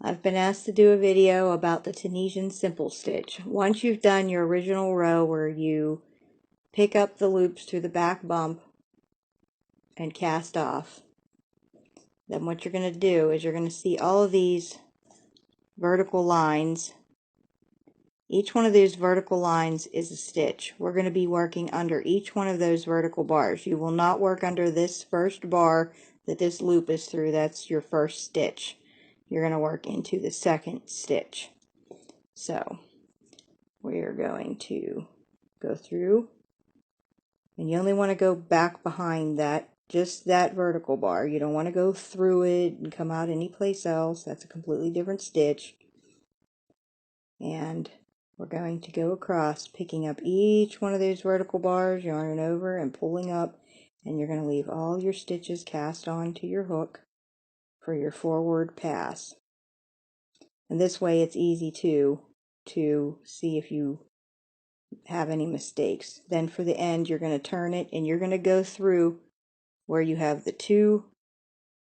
I've been asked to do a video about the Tunisian Simple stitch. Once you've done your original row where you pick up the loops through the back bump and cast off, then what you're going to do is you're going to see all of these vertical lines. Each one of these vertical lines is a stitch. We're going to be working under each one of those vertical bars. You will not work under this first bar that this loop is through. That's your first stitch. You're going to work into the second stitch. So we are going to go through, and you only want to go back behind that, just that vertical bar. You don't want to go through it and come out anyplace else. That's a completely different stitch. And we're going to go across, picking up each one of those vertical bars, yarning over and pulling up, and you're going to leave all your stitches cast onto your hook for your forward pass. And this way it's easy to see if you have any mistakes. Then for the end, you're going to turn it and you're going to go through where you have the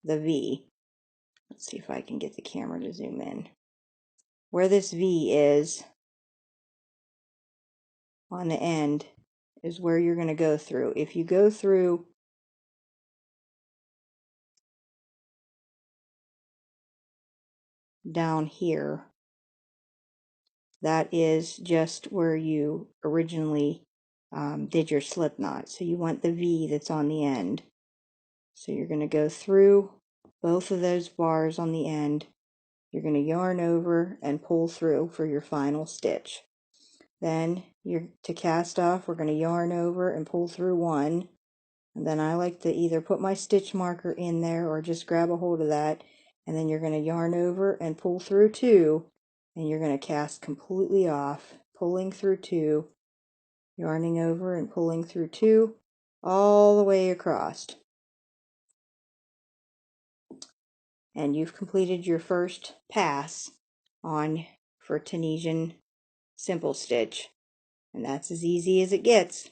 V. Let's see if I can get the camera to zoom in. Where this V is on the end is where you're going to go through. If you go through down here, that is just where you originally did your slip knot. So you want the V that's on the end. So you're going to go through both of those bars on the end. You're going to yarn over and pull through for your final stitch. Then to cast off, we're going to yarn over and pull through one. And then I like to either put my stitch marker in there or just grab a hold of that. And then you're going to yarn over and pull through two. And you're going to cast completely off, pulling through two, yarning over and pulling through two, all the way across. And you've completed your first pass for Tunisian Simple stitch. And that's as easy as it gets.